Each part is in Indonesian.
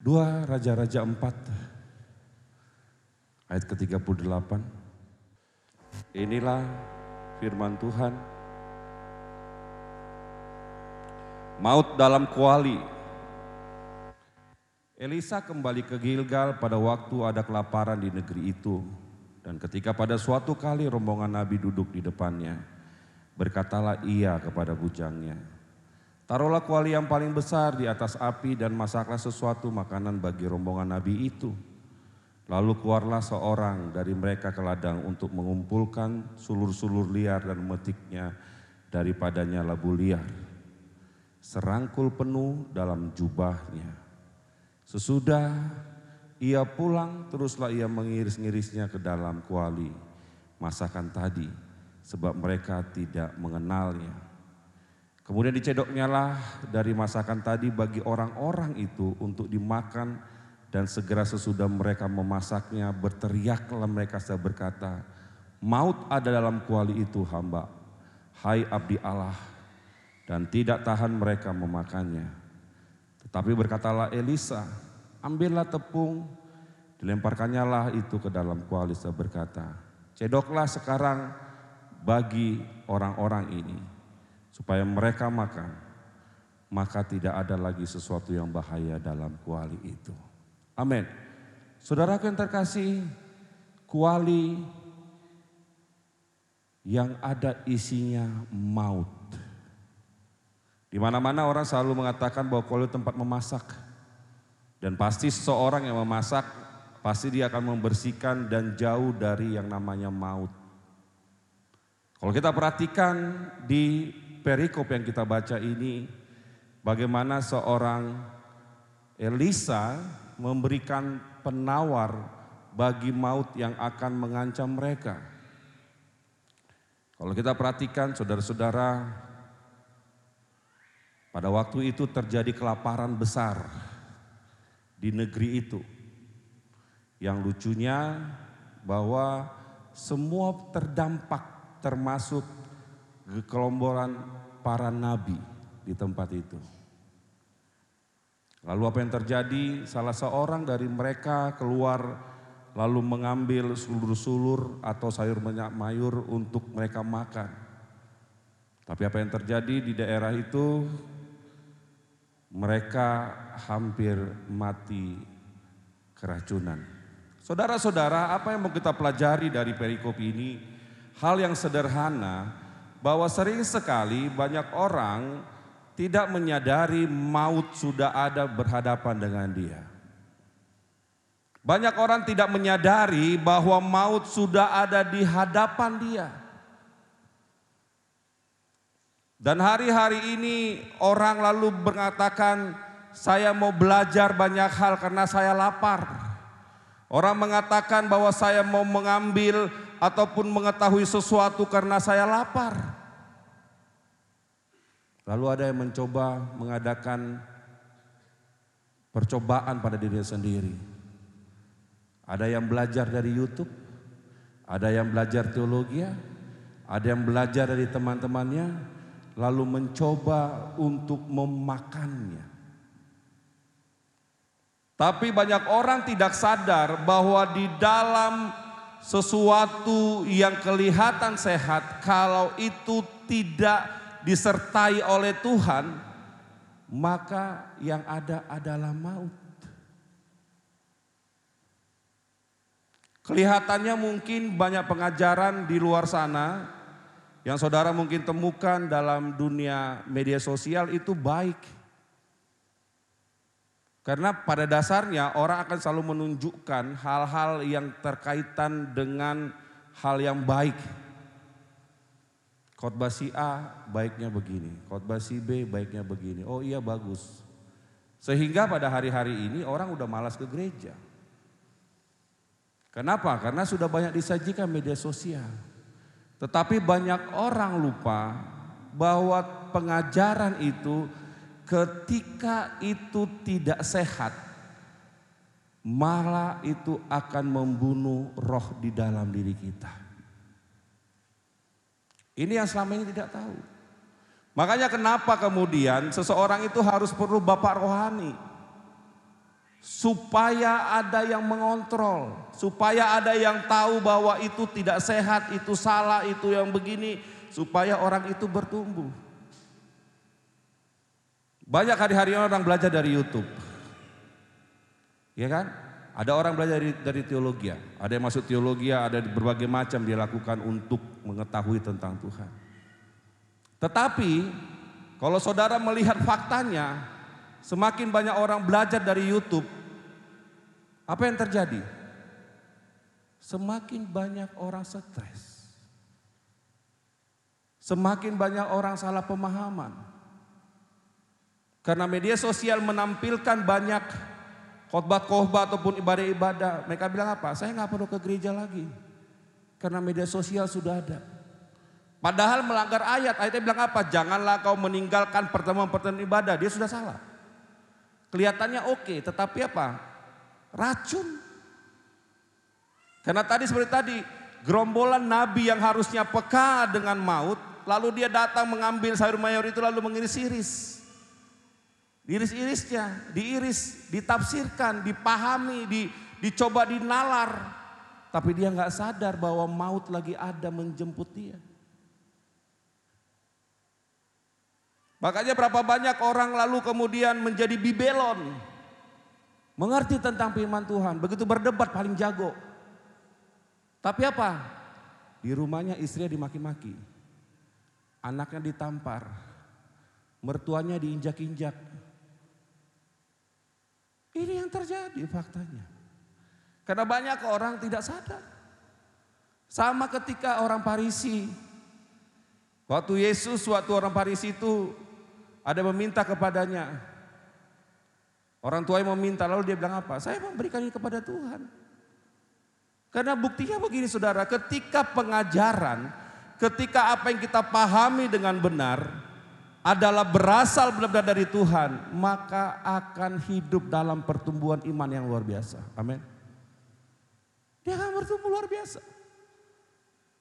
2 Raja-Raja 4 ayat ke-38. Inilah firman Tuhan. Maut dalam kuali. Elisa kembali ke Gilgal pada waktu ada kelaparan di negeri itu. Dan ketika pada suatu kali rombongan Nabi duduk di depannya, berkatalah ia kepada bujangnya, taruhlah kuali yang paling besar di atas api dan masaklah sesuatu makanan bagi rombongan Nabi itu. Lalu keluarlah seorang dari mereka ke ladang untuk mengumpulkan sulur-sulur liar dan memetiknya daripadanya labu liar. Serangkul penuh dalam jubahnya. Sesudah ia pulang, teruslah ia mengiris-ngirisnya ke dalam kuali masakan tadi, sebab mereka tidak mengenalnya. Kemudian dicedoknya lah dari masakan tadi bagi orang-orang itu untuk dimakan, dan segera sesudah mereka memasaknya berteriaklah mereka serta berkata, maut ada dalam kuali itu hamba, hai abdi Allah. Dan tidak tahan mereka memakannya. Tetapi berkatalah Elisa, ambillah tepung, dilemparkannya lah itu ke dalam kuali serta berkata, cedoklah sekarang bagi orang-orang ini, supaya mereka makan, maka tidak ada lagi sesuatu yang bahaya dalam kuali itu. Amin. Saudaraku yang terkasih, kuali yang ada isinya maut. Di mana-mana orang selalu mengatakan bahwa kuali itu tempat memasak. Dan pasti seseorang yang memasak, pasti dia akan membersihkan dan jauh dari yang namanya maut. Kalau kita perhatikan di perikop yang kita baca ini, bagaimana seorang Elisa memberikan penawar bagi maut yang akan mengancam mereka. Kalau kita perhatikan saudara-saudara, pada waktu itu terjadi kelaparan besar di negeri itu. Yang lucunya bahwa semua terdampak, termasuk kekelompokan para nabi di tempat itu. Lalu apa yang terjadi? Salah seorang dari mereka keluar lalu mengambil sulur-sulur atau sayur mayur untuk mereka makan. Tapi apa yang terjadi di daerah itu? Mereka hampir mati keracunan. Saudara-saudara, apa yang mau kita pelajari dari perikop ini? Hal yang sederhana, bahwa sering sekali banyak orang tidak menyadari maut sudah ada berhadapan dengan dia. Banyak orang tidak menyadari bahwa maut sudah ada di hadapan dia. Dan hari-hari ini orang lalu mengatakan, saya mau belajar banyak hal karena saya lapar. Orang mengatakan bahwa saya mau mengambil ataupun mengetahui sesuatu karena saya lapar. Lalu ada yang mencoba mengadakan percobaan pada dirinya sendiri. Ada yang belajar dari YouTube, ada yang belajar teologi, ada yang belajar dari teman-temannya, lalu mencoba untuk memakannya. Tapi banyak orang tidak sadar bahwa di dalam sesuatu yang kelihatan sehat, kalau itu tidak disertai oleh Tuhan, maka yang ada adalah maut. Kelihatannya mungkin banyak pengajaran di luar sana yang saudara mungkin temukan dalam dunia media sosial itu baik. Karena pada dasarnya orang akan selalu menunjukkan hal-hal yang terkaitan dengan hal yang baik. Khotbah si A baiknya begini, khotbah si B baiknya begini. Oh iya bagus. Sehingga pada hari-hari ini orang udah malas ke gereja. Kenapa? Karena sudah banyak disajikan media sosial. Tetapi banyak orang lupa bahwa pengajaran itu ketika itu tidak sehat, malah itu akan membunuh roh di dalam diri kita. Ini yang selama ini tidak tahu. Makanya kenapa kemudian seseorang itu harus perlu bapak rohani. supaya ada yang mengontrol, supaya ada yang tahu bahwa itu tidak sehat, itu salah, itu yang begini, supaya orang itu bertumbuh. Banyak hari-hari orang belajar dari YouTube, ya kan? Ada orang belajar dari teologi, ada yang masuk teologi, ada berbagai macam dia lakukan untuk mengetahui tentang Tuhan. Tetapi kalau saudara melihat faktanya, semakin banyak orang belajar dari YouTube, apa yang terjadi? Semakin banyak orang stres. Semakin banyak orang salah pemahaman. Karena media sosial menampilkan banyak khotbah-khotbah ataupun ibadah-ibadah. Mereka bilang apa? Saya nggak perlu ke gereja lagi. Karena media sosial sudah ada. Padahal melanggar ayat. Ayatnya bilang apa? Janganlah kau meninggalkan pertemuan-pertemuan ibadah. Dia sudah salah. Kelihatannya oke, tetapi apa? Racun. Karena tadi seperti tadi, gerombolan nabi yang harusnya peka dengan maut, lalu dia datang mengambil sayur mayur itu lalu mengiris-iris. Diiris-irisnya, diiris, ditafsirkan, dipahami, dicoba dinalar. Tapi dia nggak sadar bahwa maut lagi ada menjemput dia. Makanya berapa banyak orang lalu kemudian menjadi bibelon. Mengerti tentang firman Tuhan, begitu berdebat paling jago. Tapi apa? Di rumahnya istrinya dimaki-maki. Anaknya ditampar. Mertuanya diinjak-injak. Ini yang terjadi faktanya. Karena banyak orang tidak sadar. Sama ketika orang Farisi. Waktu Yesus, waktu orang Farisi itu ada meminta kepadanya. Orang tuanya meminta, lalu dia bilang apa? Saya memberikan ini kepada Tuhan. Karena buktinya begini saudara, ketika pengajaran, ketika apa yang kita pahami dengan benar adalah berasal benar-benar dari Tuhan, maka akan hidup dalam pertumbuhan iman yang luar biasa. Amin. Dia akan bertumbuh luar biasa.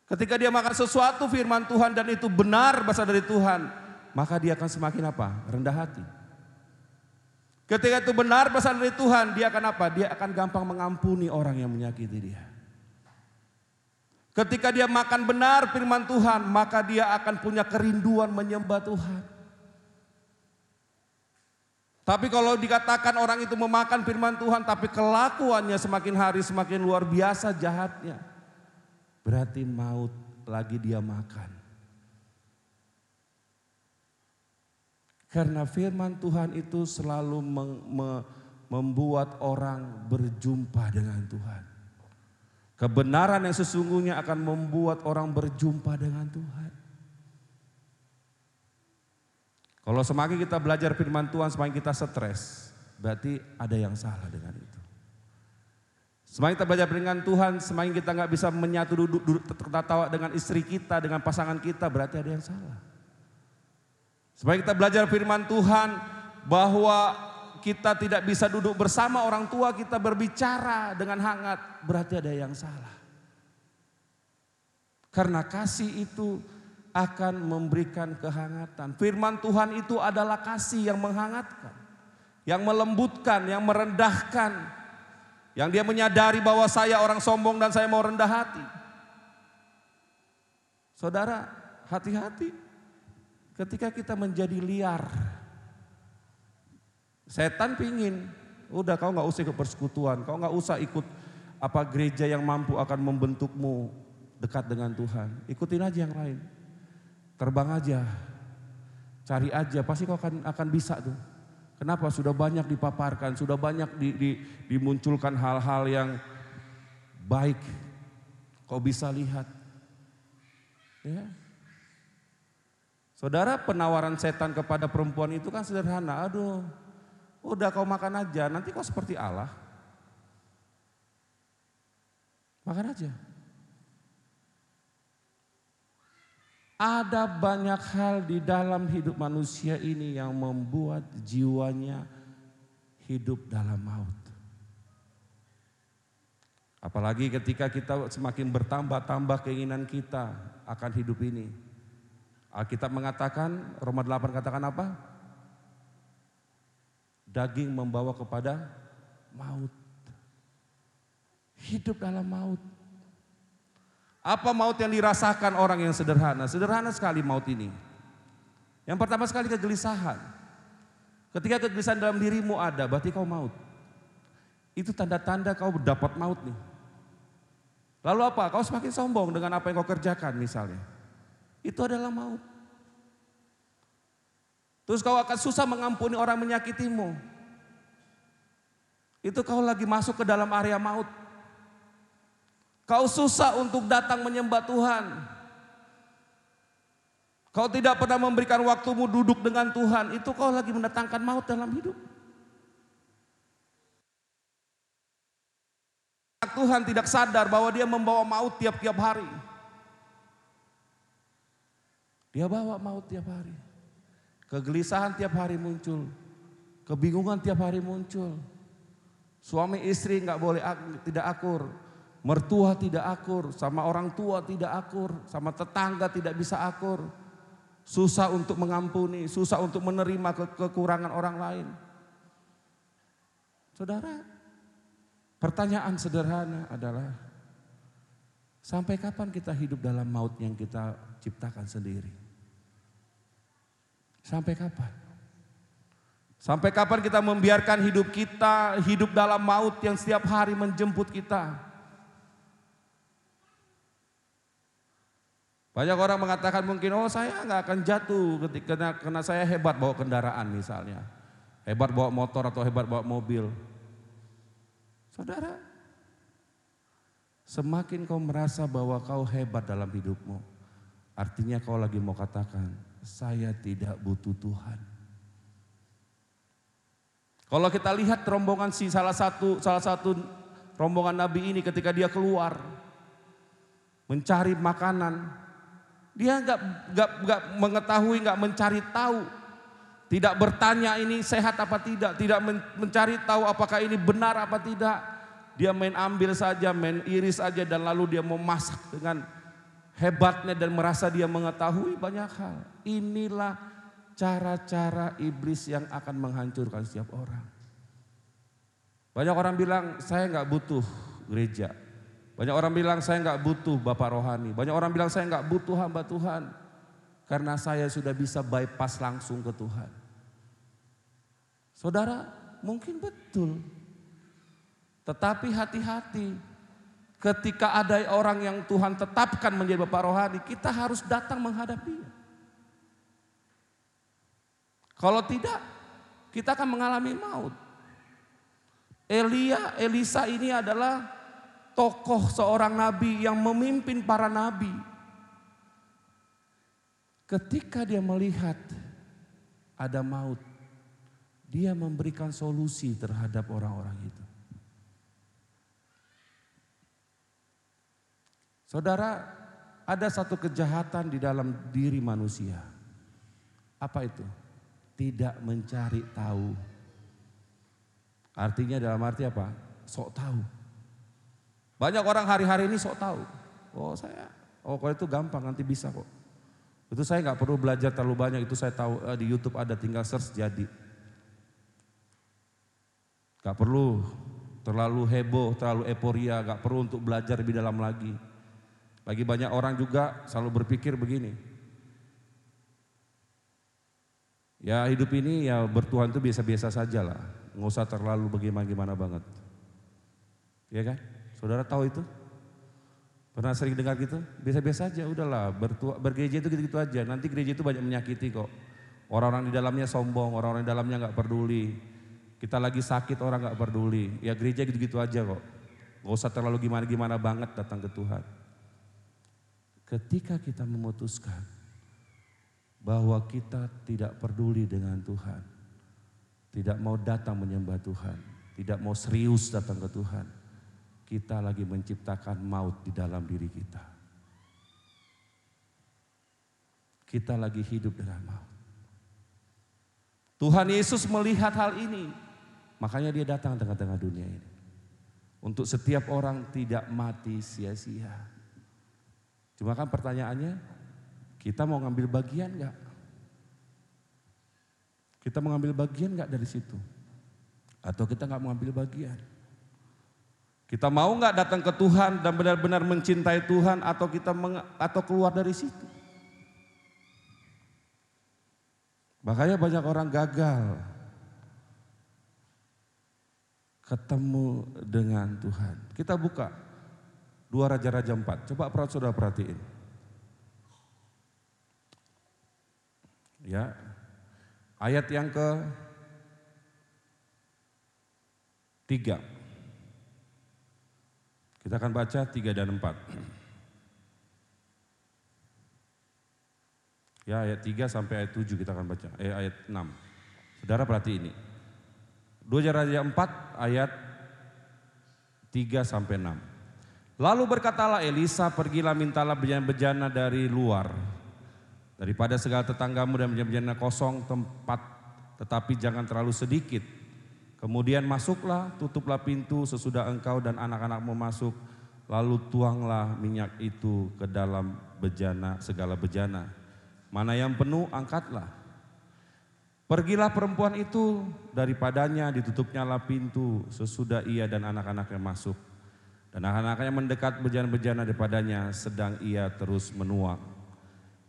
Ketika dia makan sesuatu firman Tuhan dan itu benar berasal dari Tuhan, maka dia akan semakin apa? Rendah hati. Ketika itu benar berasal dari Tuhan, dia akan apa? Dia akan gampang mengampuni orang yang menyakiti dia. Ketika dia makan benar firman Tuhan, maka dia akan punya kerinduan menyembah Tuhan. Tapi kalau dikatakan orang itu memakan firman Tuhan, tapi kelakuannya semakin hari semakin luar biasa jahatnya, berarti maut lagi dia makan. Karena firman Tuhan itu selalu membuat orang berjumpa dengan Tuhan. Kebenaran yang sesungguhnya akan membuat orang berjumpa dengan Tuhan. Kalau semakin kita belajar firman Tuhan, semakin kita stres, berarti ada yang salah dengan itu. Semakin kita belajar dengan Tuhan, semakin kita nggak bisa menyatu duduk tertawa dengan istri kita, dengan pasangan kita, berarti ada yang salah. Semakin kita belajar firman Tuhan bahwa kita tidak bisa duduk bersama orang tua kita berbicara dengan hangat, berarti ada yang salah. Karena kasih itu akan memberikan kehangatan. Firman Tuhan itu adalah kasih yang menghangatkan, yang melembutkan, yang merendahkan, yang dia menyadari bahwa saya orang sombong dan saya mau rendah hati. Saudara, hati-hati. Ketika kita menjadi liar, setan pingin, udah kau nggak usah ikut persekutuan, kau nggak usah ikut apa gereja yang mampu akan membentukmu dekat dengan Tuhan. Ikutin aja yang lain, terbang aja, cari aja, pasti kau akan bisa tuh. Kenapa? Sudah banyak dipaparkan, sudah banyak dimunculkan hal-hal yang baik, kau bisa lihat. Ya. Saudara, penawaran setan kepada perempuan itu kan sederhana. Aduh, udah kau makan aja, nanti kau seperti Allah. Makan aja. Ada banyak hal di dalam hidup manusia ini yang membuat jiwanya hidup dalam maut. Apalagi ketika kita semakin bertambah-tambah keinginan kita akan hidup ini. Alkitab mengatakan, Roma 8 katakan apa? Daging membawa kepada maut. Hidup dalam maut. Apa maut yang dirasakan orang yang sederhana? Sederhana sekali maut ini. Yang pertama sekali kegelisahan. Ketika kegelisahan dalam dirimu ada, berarti kau maut. Itu tanda-tanda kau dapat maut nih. Lalu apa? Kau semakin sombong dengan apa yang kau kerjakan misalnya. Itu adalah maut. Terus kau akan susah mengampuni orang menyakitimu. Itu kau lagi masuk ke dalam area maut. Kau susah untuk datang menyembah Tuhan. Kau tidak pernah memberikan waktumu duduk dengan Tuhan. Itu kau lagi mendatangkan maut dalam hidup. Tuhan tidak sadar bahwa dia membawa maut tiap-tiap hari. Dia bawa maut tiap hari. Kegelisahan tiap hari muncul. Kebingungan tiap hari muncul. Suami istri nggak boleh tidak akur. Mertua tidak akur. Sama orang tua tidak akur. Sama tetangga tidak bisa akur. Susah untuk mengampuni. Susah untuk menerima kekurangan orang lain. Saudara, pertanyaan sederhana adalah, sampai kapan kita hidup dalam maut yang kita ciptakan sendiri? Sampai kapan? Sampai kapan kita membiarkan hidup kita hidup dalam maut yang setiap hari menjemput kita? Banyak orang mengatakan mungkin, oh saya nggak akan jatuh karena saya hebat bawa kendaraan misalnya. Hebat bawa motor atau hebat bawa mobil. Saudara, semakin kau merasa bahwa kau hebat dalam hidupmu, artinya kau lagi mau katakan, saya tidak butuh Tuhan. Kalau kita lihat rombongan salah satu rombongan Nabi ini ketika dia keluar mencari makanan, dia nggak mengetahui, nggak mencari tahu, tidak bertanya ini sehat apa tidak mencari tahu apakah ini benar apa tidak. Dia main ambil saja, main iris saja, dan lalu dia mau masak dengan hebatnya dan merasa dia mengetahui banyak hal. Inilah cara-cara iblis yang akan menghancurkan setiap orang. Banyak orang bilang saya nggak butuh gereja. Banyak orang bilang saya nggak butuh bapak rohani. Banyak orang bilang saya nggak butuh hamba Tuhan. Karena saya sudah bisa bypass langsung ke Tuhan. Saudara, mungkin betul. Tetapi hati-hati. Ketika ada orang yang Tuhan tetapkan menjadi bapak rohani, kita harus datang menghadapinya. Kalau tidak, kita akan mengalami maut. Elisa ini adalah tokoh seorang nabi yang memimpin para nabi. Ketika dia melihat ada maut, dia memberikan solusi terhadap orang-orang itu. Saudara, ada satu kejahatan di dalam diri manusia. Apa itu? Tidak mencari tahu. Artinya dalam arti apa? Sok tahu. Banyak orang hari-hari ini sok tahu. Kalau itu gampang, nanti bisa kok. Itu saya nggak perlu belajar terlalu banyak, itu saya tahu di YouTube ada, tinggal search jadi. Gak perlu terlalu heboh, terlalu euforia, gak perlu untuk belajar lebih dalam lagi. Bagi banyak orang juga selalu berpikir begini. Ya hidup ini ya bertuhan itu biasa-biasa saja lah. Nggak usah terlalu bagaimana banget. Ya kan? Saudara tahu itu? Pernah sering dengar gitu? Biasa-biasa aja, udahlah bergereja itu gitu-gitu aja. Nanti gereja itu banyak menyakiti kok. Orang-orang di dalamnya sombong, orang-orang di dalamnya gak peduli. Kita lagi sakit orang gak peduli. Ya gereja gitu-gitu aja kok. Gak usah terlalu gimana-gimana banget datang ke Tuhan. Ketika kita memutuskan bahwa kita tidak peduli dengan Tuhan, tidak mau datang menyembah Tuhan, tidak mau serius datang ke Tuhan, kita lagi menciptakan maut di dalam diri kita. Kita lagi hidup dengan maut. Tuhan Yesus melihat hal ini, makanya dia datang tengah-tengah dunia ini. Untuk setiap orang tidak mati sia-sia. Cuma kan pertanyaannya, kita mau ngambil bagian gak? Kita mau ngambil bagian gak dari situ? Atau kita nggak mengambil bagian? Kita mau nggak datang ke Tuhan dan benar-benar mencintai Tuhan, atau atau keluar dari situ? Makanya banyak orang gagal ketemu dengan Tuhan. Kita buka 2 Raja-Raja 4. Coba saudara perhatiin. Ya. Ayat yang ke-3. Kita akan baca 3 dan 4. Ya, ayat 3 sampai ayat 7 kita akan baca. Ayat 6. Saudara perhati ini. 2 Raja 4 ayat 3 sampai 6. Lalu berkatalah Elisa, pergilah mintalah bejana-bejana dari luar, daripada segala tetanggamu, dan bejana-bejana kosong tempat, tetapi jangan terlalu sedikit. Kemudian masuklah, tutuplah pintu sesudah engkau dan anak-anakmu masuk, lalu tuanglah minyak itu ke dalam bejana, segala bejana. Mana yang penuh angkatlah. Pergilah perempuan itu, daripadanya ditutupnyalah pintu sesudah ia dan anak-anaknya masuk. Dan anak-anaknya mendekat bejana-bejana daripadanya, sedang ia terus menuang.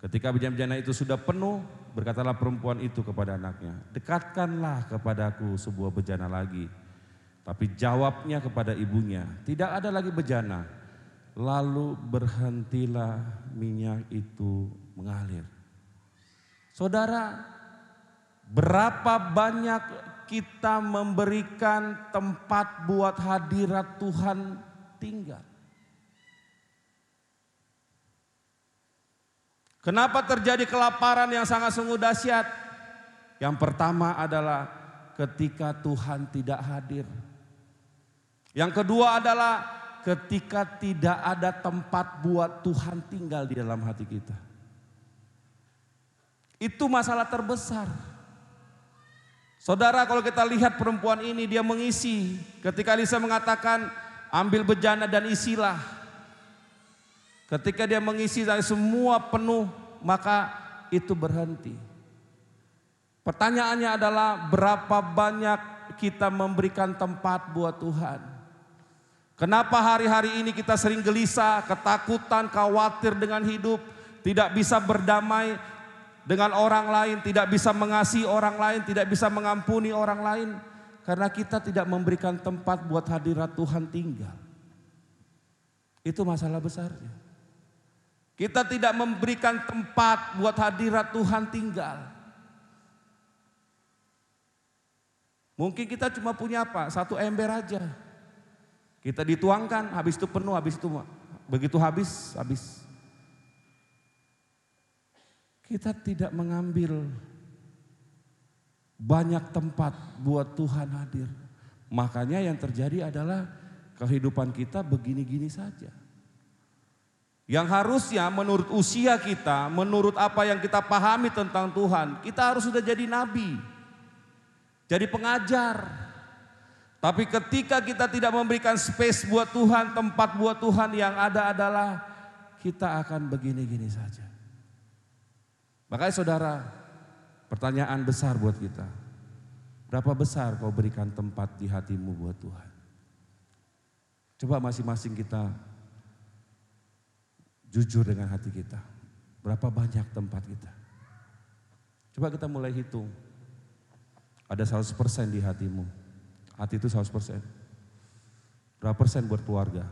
Ketika bejana-bejana itu sudah penuh, berkatalah perempuan itu kepada anaknya, dekatkanlah kepadaku sebuah bejana lagi. Tapi jawabnya kepada ibunya, tidak ada lagi bejana. Lalu berhentilah minyak itu mengalir. Saudara, berapa banyak kita memberikan tempat buat hadirat Tuhan tinggal? Kenapa terjadi kelaparan yang sangat sungguh dahsyat? Yang pertama adalah ketika Tuhan tidak hadir. Yang kedua adalah ketika tidak ada tempat buat Tuhan tinggal di dalam hati kita. Itu masalah terbesar. Saudara, kalau kita lihat perempuan ini, dia mengisi. Ketika Elisa mengatakan ambil bejana dan isilah. Ketika dia mengisi dan semua penuh, maka itu berhenti. Pertanyaannya adalah berapa banyak kita memberikan tempat buat Tuhan? Kenapa hari-hari ini kita sering gelisah, ketakutan, khawatir dengan hidup, tidak bisa berdamai dengan orang lain, tidak bisa mengasihi orang lain, tidak bisa mengampuni orang lain? Karena kita tidak memberikan tempat buat hadirat Tuhan tinggal. Itu masalah besarnya. Kita tidak memberikan tempat buat hadirat Tuhan tinggal. Mungkin kita cuma punya apa? 1 ember aja. Kita dituangkan, habis itu penuh, habis itu begitu habis. Kita tidak mengambil banyak tempat buat Tuhan hadir. Makanya yang terjadi adalah kehidupan kita begini-gini saja. Yang harusnya menurut usia kita, menurut apa yang kita pahami tentang Tuhan, kita harus sudah jadi nabi, jadi pengajar. Tapi ketika kita tidak memberikan space buat Tuhan, tempat buat Tuhan, yang ada adalah kita akan begini-gini saja. Makanya saudara, pertanyaan besar buat kita. Berapa besar kau berikan tempat di hatimu buat Tuhan? Coba masing-masing kita jujur dengan hati kita. Berapa banyak tempat kita? Coba kita mulai hitung. Ada 100% di hatimu. Hati itu 100%. Berapa persen buat keluarga?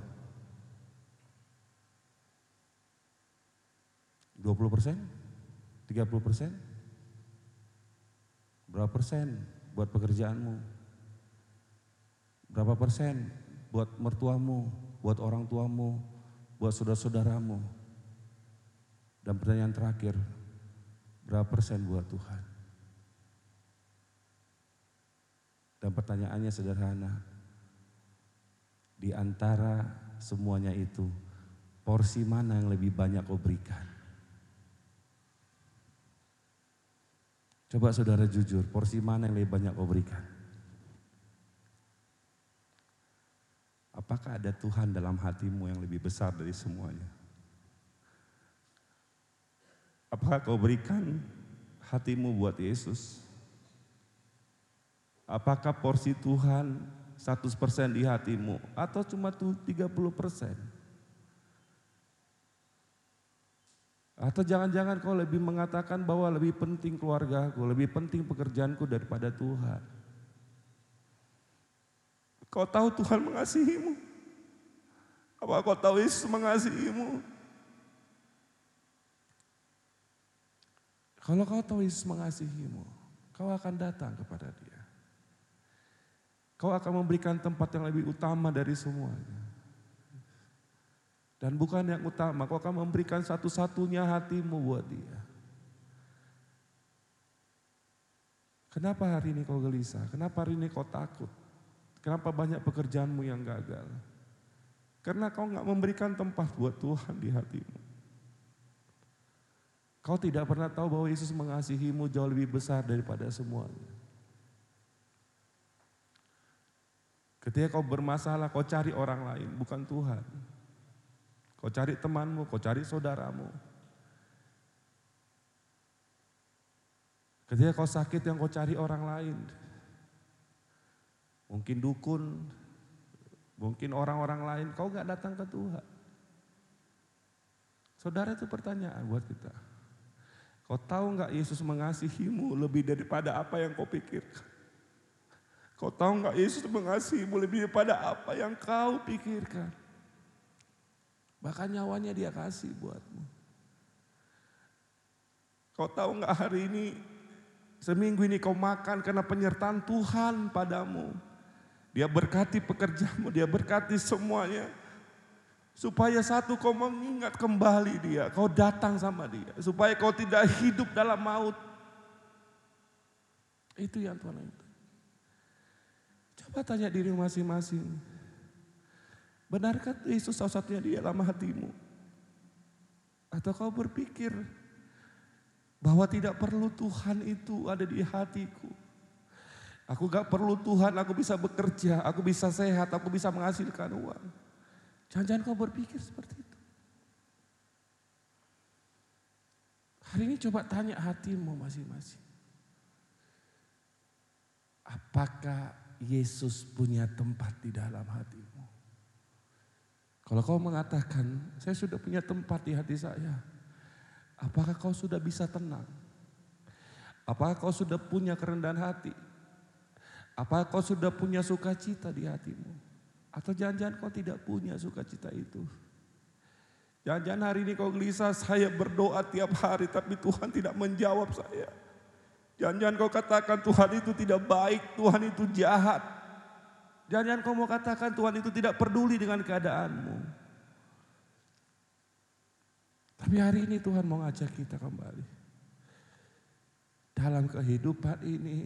20%? 30%? Berapa persen buat pekerjaanmu? Berapa persen buat mertuamu, buat orang tuamu, buat saudara-saudaramu? Dan pertanyaan terakhir, berapa persen buat Tuhan? Dan pertanyaannya sederhana, di antara semuanya itu, porsi mana yang lebih banyak kau berikan? Coba saudara jujur, porsi mana yang lebih banyak kau berikan? Apakah ada Tuhan dalam hatimu yang lebih besar dari semuanya? Apakah kau berikan hatimu buat Yesus? Apakah porsi Tuhan 100% di hatimu atau cuma 30%? Atau jangan-jangan kau lebih mengatakan bahwa lebih penting keluargaku, lebih penting pekerjaanku daripada Tuhan. Kau tahu Tuhan mengasihimu? Apa kau tahu Yesus mengasihimu? Kalau kau tahu Yesus mengasihimu, kau akan datang kepada Dia. Kau akan memberikan tempat yang lebih utama dari semuanya. Dan bukan yang utama, kau akan memberikan satu-satunya hatimu buat Dia. Kenapa hari ini kau gelisah? Kenapa hari ini kau takut? Kenapa banyak pekerjaanmu yang gagal? Karena kau gak memberikan tempat buat Tuhan di hatimu. Kau tidak pernah tahu bahwa Yesus mengasihimu jauh lebih besar daripada semuanya. Ketika kau bermasalah, kau cari orang lain, bukan Tuhan. Kau cari temanmu, kau cari saudaramu. Ketika kau sakit, yang kau cari orang lain. Mungkin dukun, mungkin orang-orang lain, kau gak datang ke Tuhan. Saudara, itu pertanyaan buat kita. Kau tahu gak Yesus mengasihimu lebih daripada apa yang kau pikirkan? Kau tahu gak Yesus mengasihimu lebih daripada apa yang kau pikirkan? Bahkan nyawanya Dia kasih buatmu. Kau tahu gak hari ini, seminggu ini kau makan karena penyertaan Tuhan padamu. Dia berkati pekerjaanmu, Dia berkati semuanya. Supaya satu, kau mengingat kembali Dia, kau datang sama Dia. Supaya kau tidak hidup dalam maut. Itu yang Tuhan itu. Coba tanya diri masing-masing. Benarkah Yesus satu-satunya di dalam hatimu? Atau kau berpikir bahwa tidak perlu Tuhan itu ada di hatiku? Aku gak perlu Tuhan, aku bisa bekerja, aku bisa sehat, aku bisa menghasilkan uang. Jangan-jangan kau berpikir seperti itu. Hari ini coba tanya hatimu masing-masing. Apakah Yesus punya tempat di dalam hatimu? Kalau kau mengatakan, saya sudah punya tempat di hati saya. Apakah kau sudah bisa tenang? Apakah kau sudah punya kerendahan hati? Apakah kau sudah punya sukacita di hatimu? Atau jangan-jangan kau tidak punya sukacita itu? Jangan-jangan hari ini kau gelisah, saya berdoa tiap hari tapi Tuhan tidak menjawab saya. Jangan-jangan kau katakan Tuhan itu tidak baik, Tuhan itu jahat. Jangan-jangan kau mau katakan Tuhan itu tidak peduli dengan keadaanmu. Tapi hari ini Tuhan mau ngajak kita kembali. Dalam kehidupan ini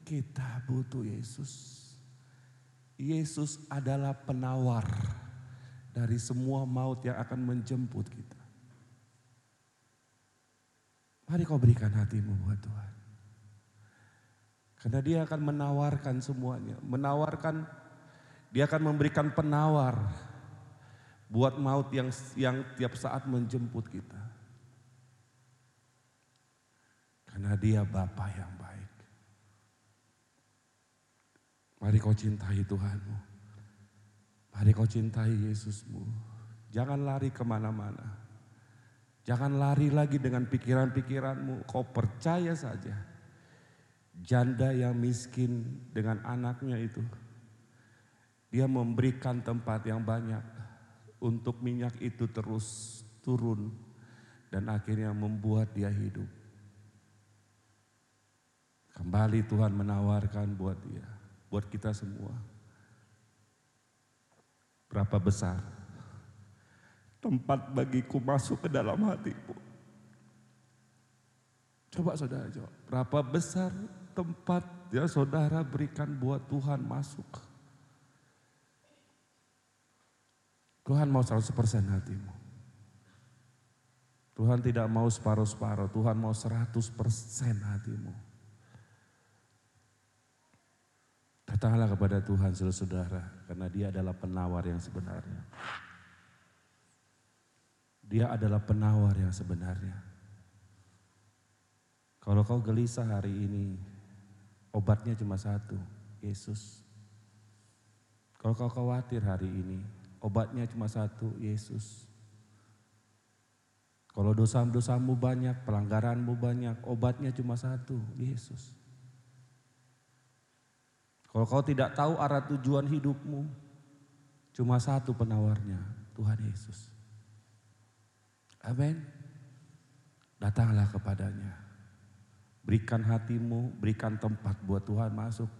kita butuh Yesus. Yesus adalah penawar dari semua maut yang akan menjemput kita. Mari kau berikan hatimu buat Tuhan. Karena Dia akan menawarkan semuanya. Dia akan memberikan penawar buat maut yang tiap saat menjemput kita. Karena Dia Bapa yang baik. Mari kau cintai Tuhanmu. Mari kau cintai Yesusmu. Jangan lari kemana-mana. Jangan lari lagi dengan pikiran-pikiranmu. Kau percaya saja. Janda yang miskin dengan anaknya itu. Dia memberikan tempat yang banyak. Untuk minyak itu terus turun. Dan akhirnya membuat dia hidup. Kembali Tuhan menawarkan buat dia. Buat kita semua. Berapa besar tempat bagiku masuk ke dalam hatimu? Coba saudara jawab. Berapa besar tempat ya saudara berikan buat Tuhan masuk? Tuhan mau 100% hatimu. Tuhan tidak mau separuh-separuh. Tuhan mau 100% hatimu. Datanglah kepada Tuhan saudara, karena Dia adalah penawar yang sebenarnya. Dia adalah penawar yang sebenarnya. Kalau kau gelisah hari ini, obatnya cuma satu, Yesus. Kalau kau khawatir hari ini, obatnya cuma satu, Yesus. Kalau dosa-dosamu banyak, pelanggaranmu banyak, obatnya cuma satu, Yesus. Kalau kau tidak tahu arah tujuan hidupmu, cuma satu penawarnya, Tuhan Yesus. Amin. Datanglah kepadanya. Berikan hatimu, berikan tempat buat Tuhan masuk.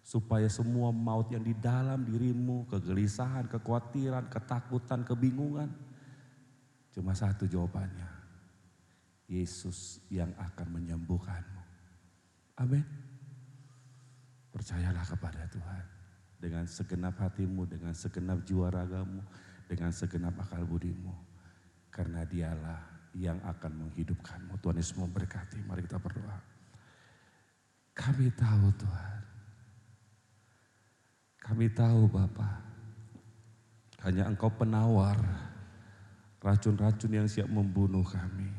Supaya semua maut yang di dalam dirimu, kegelisahan, kekhawatiran, ketakutan, kebingungan, cuma satu jawabannya. Yesus yang akan menyembuhkanmu. Amin. Percayalah kepada Tuhan. Dengan segenap hatimu, dengan segenap jiwa ragamu, dengan segenap akal budimu. Karena dialah yang akan menghidupkanmu. Tuhan Yesus memberkati. Mari kita berdoa. Kami tahu Tuhan. Kami tahu Bapa. Hanya Engkau penawar racun-racun yang siap membunuh kami.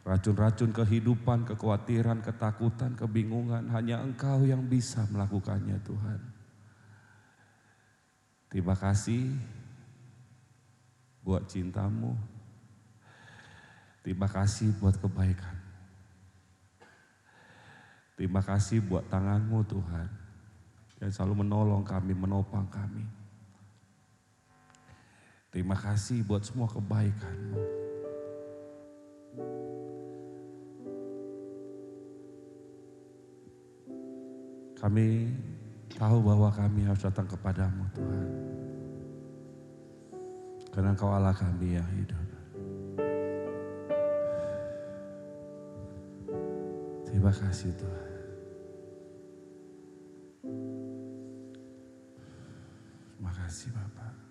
Racun-racun kehidupan, kekhawatiran, ketakutan, kebingungan. Hanya Engkau yang bisa melakukannya Tuhan. Terima kasih buat cintamu. Terima kasih buat kebaikan. Terima kasih buat tanganmu Tuhan. Yang selalu menolong kami, menopang kami. Terima kasih buat semua kebaikan-Mu. Kami tahu bahwa kami harus datang kepadamu Tuhan. Karena Engkau Allah kami yang hidup. Terima kasih Tuhan. Terima kasih Bapak.